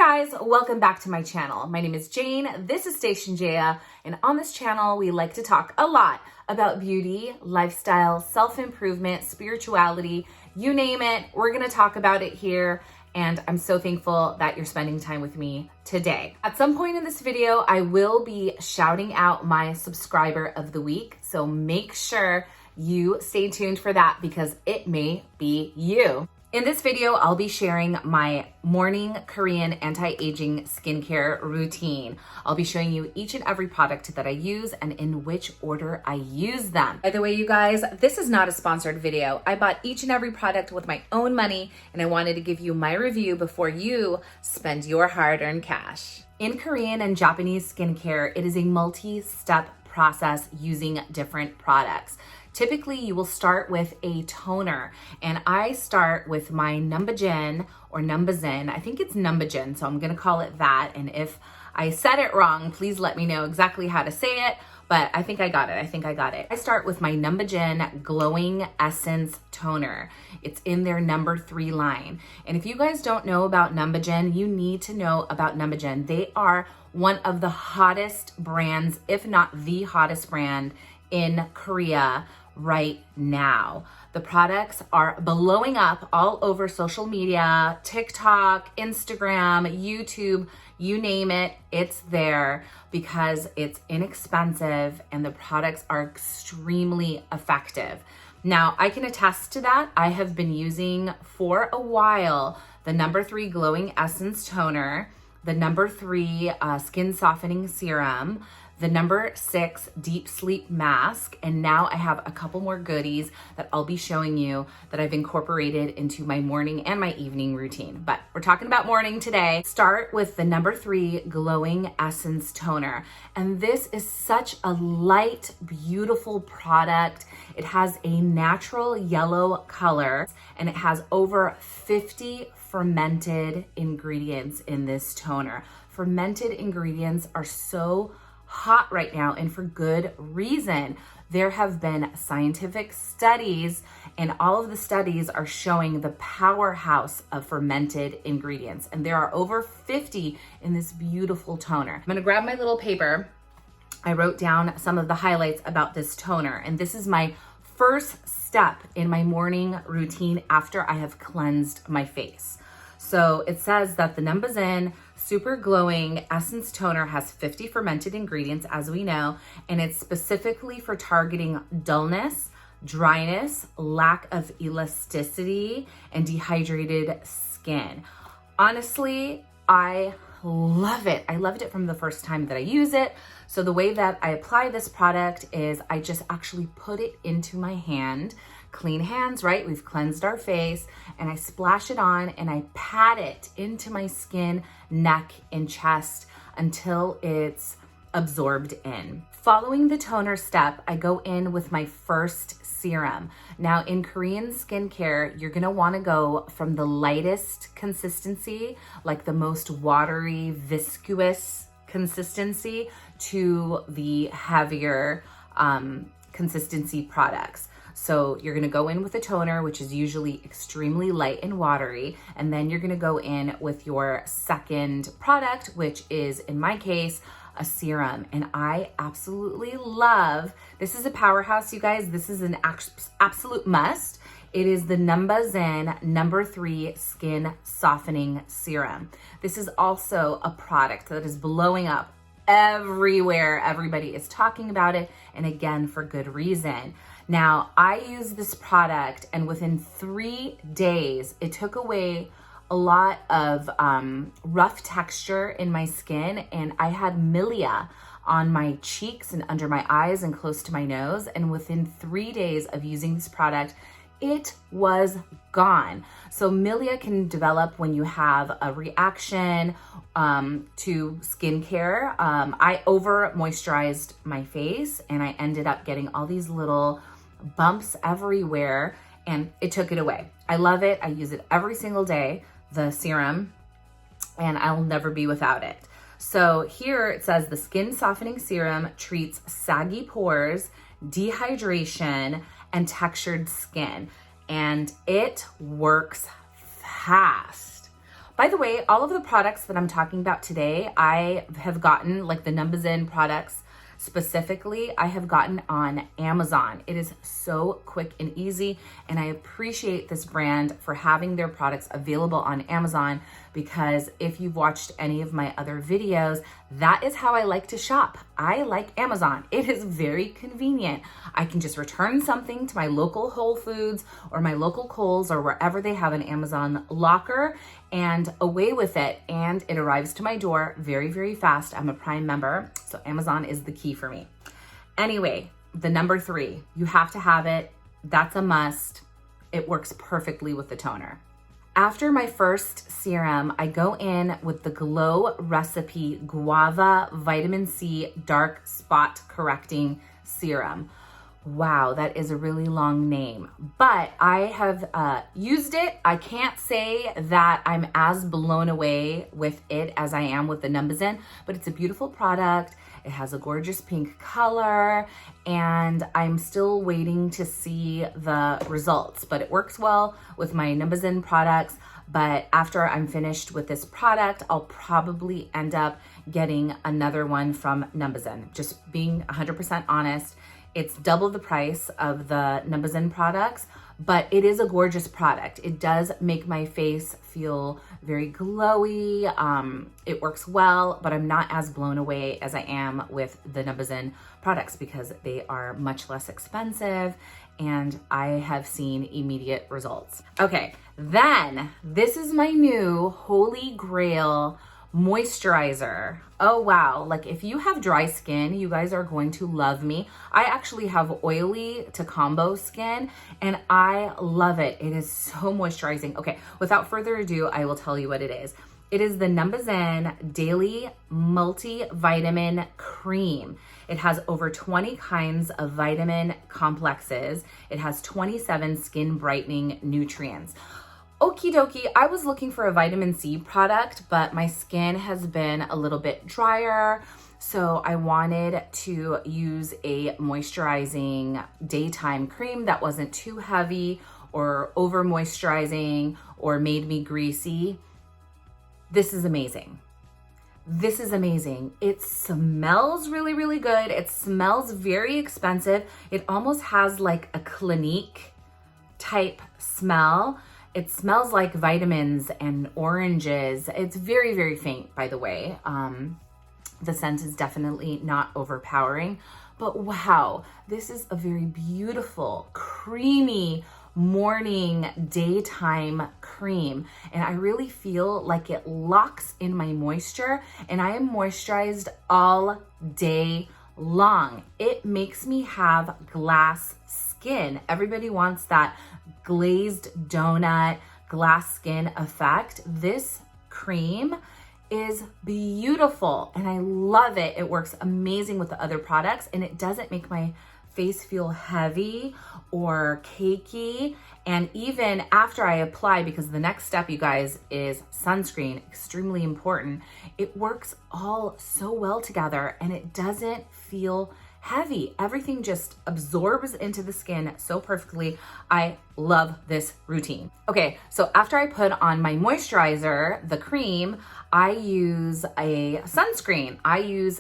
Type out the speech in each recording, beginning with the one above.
guys, welcome back to my channel. My name is Jane, this is Station Jaya, and on this channel we like to talk a lot about beauty, lifestyle, self-improvement, spirituality, you name it, we're gonna talk about it here, and I'm so thankful that you're spending time with me today. At some point in this video, I will be shouting out my subscriber of the week, so make sure you stay tuned for that because it may be you. In this video, I'll be sharing my morning Korean anti-aging skincare routine. I'll be showing you each and every product that I use and in which order I use them. By the way, you guys, this is not a sponsored video. I bought each and every product with my own money and I wanted to give you my review before you spend your hard-earned cash. In Korean and Japanese skincare, it is a multi-step process using different products. Typically, you will start with a toner, and I start with my Numbuzin or Numbuzin. I think it's Numbuzin, so I'm gonna call it that. And if I said it wrong, please let me know exactly how to say it, but I think I got it. I start with my Numbuzin Glowing Essence Toner. It's in their number 3 line. And if you guys don't know about Numbuzin, you need to know about Numbuzin. They are one of the hottest brands, if not the hottest brand in Korea right now. The products are blowing up all over social media, TikTok, Instagram, YouTube, you name it, it's there because it's inexpensive and the products are extremely effective. Now, I can attest to that. I have been using for a while the number 3 Glowing Essence Toner, the number 3 Skin Softening Serum, the number 6 Deep Sleep Mask, and now I have a couple more goodies that I'll be showing you that I've incorporated into my morning and my evening routine. But we're talking about morning today. Start with the number 3 Glowing Essence Toner. And this is such a light, beautiful product. It has a natural yellow color and it has over 50 fermented ingredients in this toner. Fermented ingredients are so hot right now and for good reason. There have been scientific studies and all of the studies are showing the powerhouse of fermented ingredients. And there are over 50 in this beautiful toner. I'm gonna grab my little paper. I wrote down some of the highlights about this toner, and this is my first step in my morning routine after I have cleansed my face. So it says that the Numbuzin Super Glowing Essence Toner has 50 fermented ingredients, as we know, and it's specifically for targeting dullness, dryness, lack of elasticity, and dehydrated skin. Honestly, I love it. I loved it from the first time that I use it. So the way that I apply this product is I just actually put it into my hand. Clean hands, right? We've cleansed our face, and I splash it on and I pat it into my skin, neck, and chest until it's absorbed in. Following the toner step, I go in with my first serum. Now in Korean skincare, you're gonna wanna go from the lightest consistency, like the most watery, viscous consistency, to the heavier consistency products. So you're gonna go in with a toner, which is usually extremely light and watery, and then you're gonna go in with your second product, which is, in my case, a serum. And I absolutely love, this is a powerhouse, you guys. This is an absolute must. It is the Numbuzin number 3 Skin Softening Serum. This is also a product that is blowing up everywhere. Everybody is talking about it, and again, for good reason. Now, I use this product, and within 3 days, it took away a lot of rough texture in my skin, and I had milia on my cheeks and under my eyes and close to my nose. And within 3 days of using this product, it was gone. So milia can develop when you have a reaction to skincare. I over moisturized my face and I ended up getting all these little bumps everywhere, and it took it away. I love it. I use it every single day, the serum, and I'll never be without it. So here it says the Skin Softening Serum treats saggy pores, dehydration, and textured skin, and it works fast. By the way, all of the products that I'm talking about today, I have gotten, like the Numbuzin products specifically, I have gotten on Amazon. It is so quick and easy, and I appreciate this brand for having their products available on Amazon, because if you've watched any of my other videos, that is how I like to shop. I like Amazon. It is very convenient. I can just return something to my local Whole Foods or my local Kohl's or wherever they have an Amazon locker, and away with it. And it arrives to my door very, very fast. I'm a Prime member, so Amazon is the key for me. Anyway, the number 3, you have to have it. That's a must. It works perfectly with the toner. After my first serum, I go in with the Glow Recipe Guava Vitamin C Dark Spot Correcting Serum. Wow, that is a really long name, but I have used it. I can't say that I'm as blown away with it as I am with the Numbuzin, but it's a beautiful product. It has a gorgeous pink color, and I'm still waiting to see the results, but it works well with my Numbuzin products. But after I'm finished with this product, I'll probably end up getting another one from Numbuzin. Just being 100% honest, it's double the price of the Numbuzin products, but it is a gorgeous product. It does make my face feel very glowy. It works well, but I'm not as blown away as I am with the Numbuzin products because they are much less expensive and I have seen immediate results. Okay, then this is my new Holy Grail moisturizer. Oh wow, like if you have dry skin, you guys are going to love me. I actually have oily to combo skin and I love it. It is so moisturizing. Okay, without further ado, I will tell you what it is. It is the Numbuzin Daily Multivitamin Cream. It has over 20 kinds of vitamin complexes. It has 27 skin brightening nutrients. Okie dokie, I was looking for a vitamin C product, but my skin has been a little bit drier, so I wanted to use a moisturizing daytime cream that wasn't too heavy or over moisturizing or made me greasy. This is amazing. This is amazing. It smells really, really good. It smells very expensive. It almost has like a Clinique type smell. It smells like vitamins and oranges. It's very, very faint, by the way. The scent is definitely not overpowering, but wow, this is a very beautiful, creamy morning, daytime cream. And I really feel like it locks in my moisture and I am moisturized all day long. It makes me have glass skin. Everybody wants that glazed donut, glass skin effect. This cream is beautiful and I love it. It works amazing with the other products and it doesn't make my face feel heavy or cakey. And even after I apply, because the next step, you guys, is sunscreen, extremely important, it works all so well together and it doesn't feel heavy. Everything just absorbs into the skin so perfectly. I love this routine. Okay, so after I put on my moisturizer, the cream, I use a sunscreen. I use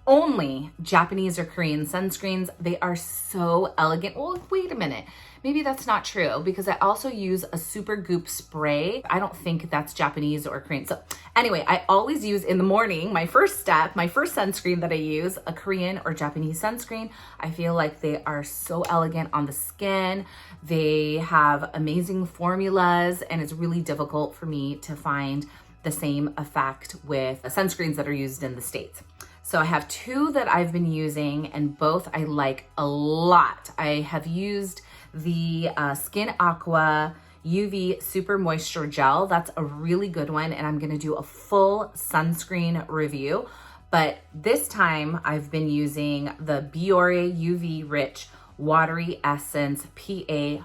only Japanese or Korean sunscreens. They are so elegant. Well, wait a minute. Maybe that's not true because I also use a Super Goop spray. I don't think that's Japanese or Korean. So anyway, I always use in the morning, my first step, my first sunscreen that I use, a Korean or Japanese sunscreen. I feel like they are so elegant on the skin. They have amazing formulas and it's really difficult for me to find the same effect with sunscreens that are used in the States. So I have 2 that I've been using and both I like a lot. I have used the Skin Aqua UV Super Moisture Gel. That's a really good one and I'm gonna do a full sunscreen review. But this time I've been using the Biore UV Rich Watery Essence PA+++.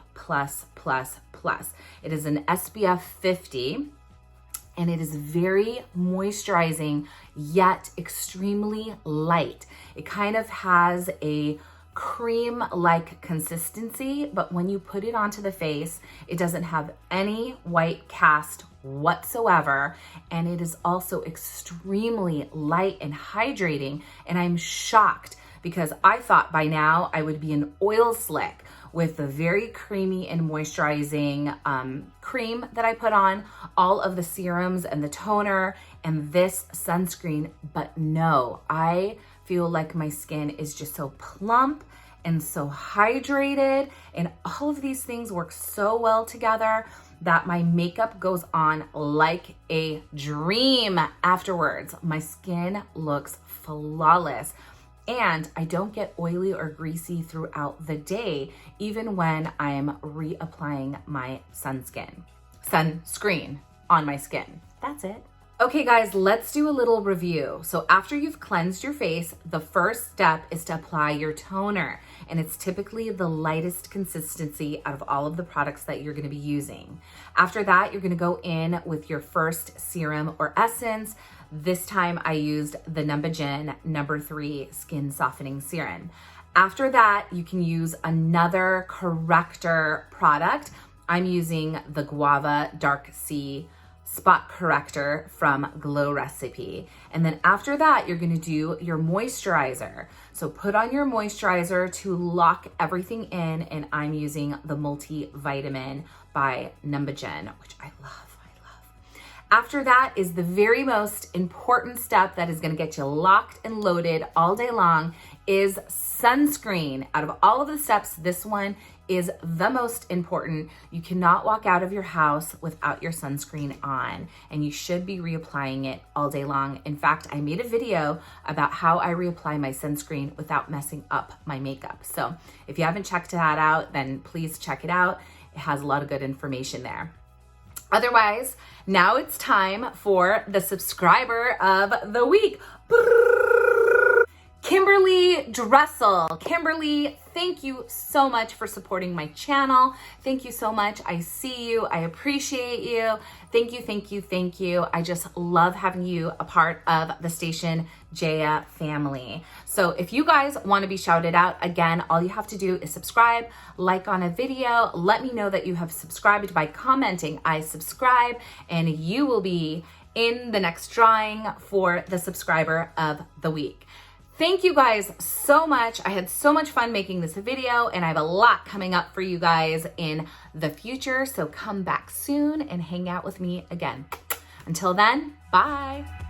It is an SPF 50. And it is very moisturizing, yet extremely light. It kind of has a cream-like consistency, but when you put it onto the face, it doesn't have any white cast whatsoever. And it is also extremely light and hydrating. And I'm shocked because I thought by now I would be an oil slick with the very creamy and moisturizing cream that I put on, all of the serums and the toner and this sunscreen. But no, I feel like my skin is just so plump and so hydrated, and all of these things work so well together that my makeup goes on like a dream afterwards. My skin looks flawless, and I don't get oily or greasy throughout the day, even when I'm reapplying my sunscreen on my skin. That's it. Okay guys, let's do a little review. So after you've cleansed your face, the first step is to apply your toner. And it's typically the lightest consistency out of all of the products that you're gonna be using. After that, you're gonna go in with your first serum or essence. This time I used the Numbuzin No. 3 Skin Softening Serum. After that, you can use another Corrector product. I'm using the Guava Dark Sea Spot Corrector from Glow Recipe. And then after that, you're gonna do your moisturizer. So put on your moisturizer to lock everything in, and I'm using the Multivitamin by Numbuzin, which I love. After that is the very most important step that is gonna get you locked and loaded all day long, is sunscreen. Out of all of the steps, this one is the most important. You cannot walk out of your house without your sunscreen on, and you should be reapplying it all day long. In fact, I made a video about how I reapply my sunscreen without messing up my makeup. So if you haven't checked that out, then please check it out. It has a lot of good information there. Otherwise, now it's time for the subscriber of the week. Kimberly Dressel. Kimberly, thank you so much for supporting my channel. Thank you so much. I see you. I appreciate you. Thank you, thank you, thank you. I just love having you a part of the Station Jaya family. So if you guys want to be shouted out, again, all you have to do is subscribe, like on a video, let me know that you have subscribed by commenting, I subscribe, and you will be in the next drawing for the subscriber of the week. Thank you guys so much. I had so much fun making this video, and I have a lot coming up for you guys in the future. So come back soon and hang out with me again. Until then, bye.